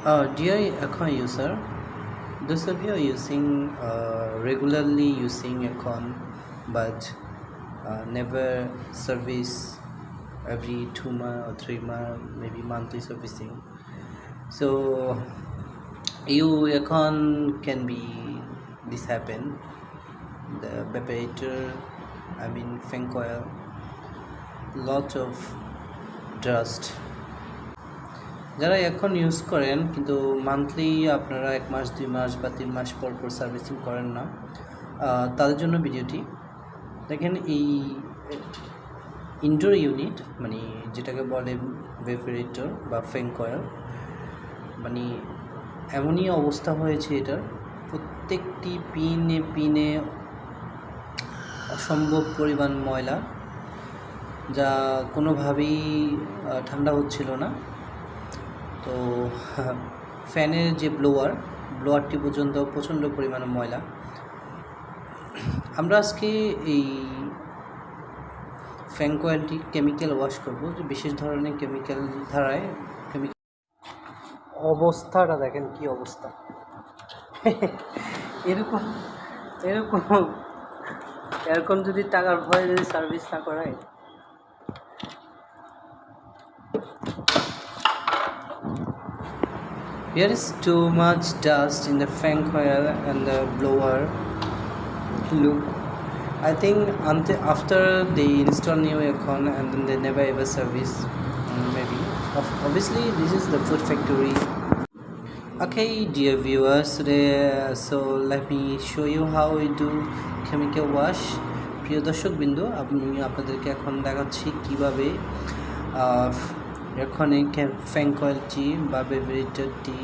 Dear Aircon user, those of you are using regularly using Aircon but never service every 2 months or 3 months, maybe monthly servicing. So you Aircon can be this happen. The evaporator, I mean fan coil, lot of dust. যারা এখন use করেন কিন্তু monthly আপনারা 1 মাস 2 মাস বা 3 মাস পর পর servicing করেন না, তাদের জন্য ভিডিওটি দেখেন। এই ইনডোর ইউনিট মানে যেটাকে বলে ভেপারেটর বা ফ্যান কয়েল, মানে এমনই অবস্থা হয়েছে এটার, প্রত্যেকটি পিনে পিনে অসম্ভব পরিমাণ ময়লা, যা কোনোভাবেই ঠান্ডা হচ্ছিল না। তো ফ্যানের যে ব্লোয়ারটি পর্যন্ত প্রচণ্ড পরিমাণে ময়লা। আমরা আজকে এই ফ্যান কয়েলটি কেমিক্যাল ওয়াশ করব, যে বিশেষ ধরনের কেমিক্যাল ধারায় অবস্থাটা দেখেন কি অবস্থা। এরকম এরকম এরকম যদি টাকার ভয়ে যদি সার্ভিস না করায়। There is too much dust in the fan coil and the blower. Look, I think until after they install new aircon and then they never ever service. Maybe. Obviously, this is the food factory. Okay, dear viewers, today so let me show you how we do chemical wash. প্রিয় দর্শক বিন্দু, আমি আপনাদেরকে এখন দেখাচ্ছি কীভাবে এখানে fan কয়েলটি বা ভেপারেটরটি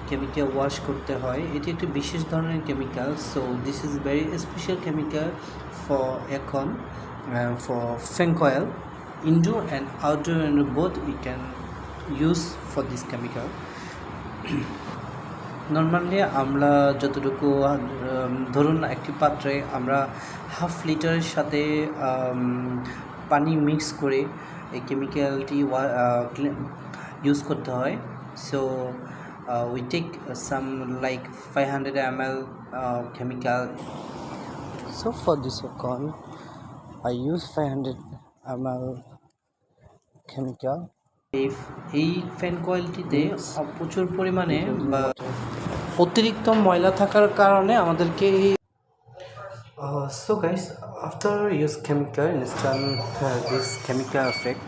কেমিক্যাল ওয়াশ করতে হয়। এটি একটি বিশেষ ধরনের chemical. So this is very special chemical for aircon, for fan coil, indoor and outdoor and both we can use for this chemical. Normally আমরা যতটুকু ধরুন একটি পাত্রে আমরা 1/2 লিটারের সাথে পানি মিক্স করে এই কেমিক্যালটি ইউজ করতে হয়। So we take some like 500 ml chemical. So for this aircon I use 500 ml chemical. এই ফ্যান কয়েলটিতে প্রচুর পরিমাণে বা অতিরিক্ত ময়লা থাকার কারণে আমাদেরকে so guys, after use chemical install this chemical effect,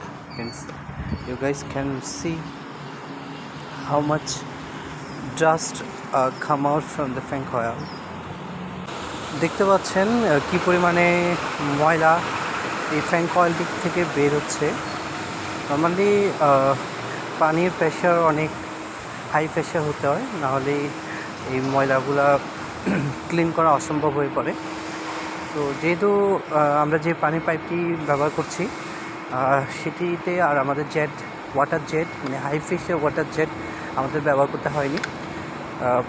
you guys can see how much dust come out from the fan coil. দেখতে পাচ্ছেন কি পরিমাণে ময়লা এই ফ্যান কয়েলটি থেকে বের হচ্ছে। নর্মালি পানির প্রেশার অনেক হাই প্রেশার হতে হয়, নাহলে এই ময়লাগুলা ক্লিন করা অসম্ভব হয়ে পড়ে। তো যেহেতু আমরা যে পানি পাইপটি ব্যবহার করছি সেটিতে আর আমাদের ওয়াটার জেট মানে হাই প্রেশার ওয়াটার জেট আমাদের ব্যবহার করতে হয়নি।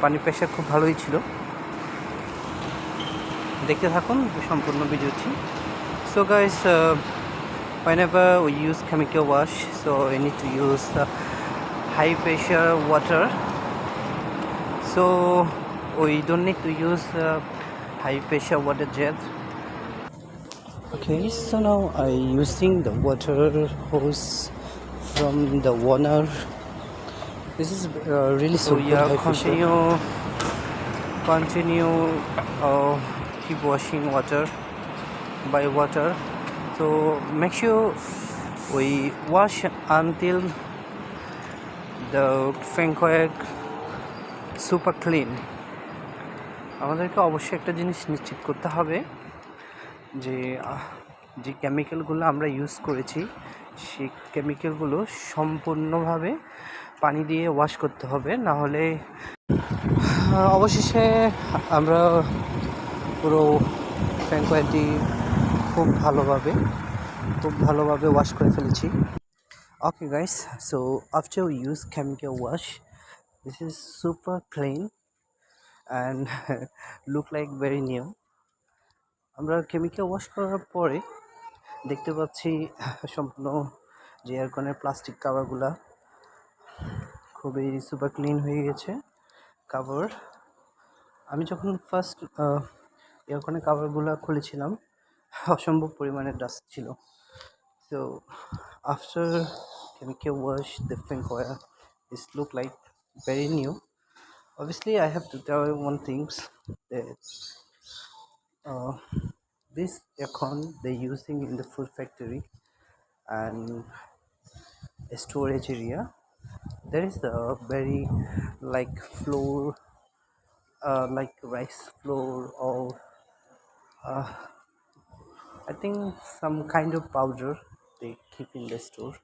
পানির প্রেশার খুব ভালোই ছিল। দেখতে থাকুন সম্পূর্ণ ভিডিওটি। So guys, whenever we use chemical wash, so we need to use high pressure water. So we don't need to use high pressure water jet. Okay, so now I using the water hose from the Warner. This is really so good. Continue keep washing water by water. So make sure we wash until the fan coil super clean. আমাদেরকে অবশ্যই একটা জিনিস নিশ্চিত করতে হবে যে যে কেমিক্যালগুলো আমরা ইউজ করেছি সেই কেমিক্যালগুলো সম্পূর্ণভাবে পানি দিয়ে ওয়াশ করতে হবে, না হলে অবশেষে আমরা পুরো ফ্যান কয়েলটি খুব ভালোভাবে ওয়াশ করে ফেলেছি। Okay guys, so after we use chemical wash this is super clean and look like very new. আমরা কেমিক্যাল ওয়াশ করার পরে দেখতে পাচ্ছি সম্পূর্ণ যে এয়ারকনের প্লাস্টিক কাভারগুলা খুবই সুপার ক্লিন হয়ে গেছে কাভার। আমি যখন ফার্স্ট এয়ারকনের কাভারগুলো খুলেছিলাম অসম্ভব পরিমাণে ডাস্ট ছিল। So after chemical wash, the drinkware is look like very new. Obviously, I have to tell you one things that uh, this aircon they're using in the food factory and a storage area. There is a very like floor, like rice floor or I think some kind of powder they keep in the store.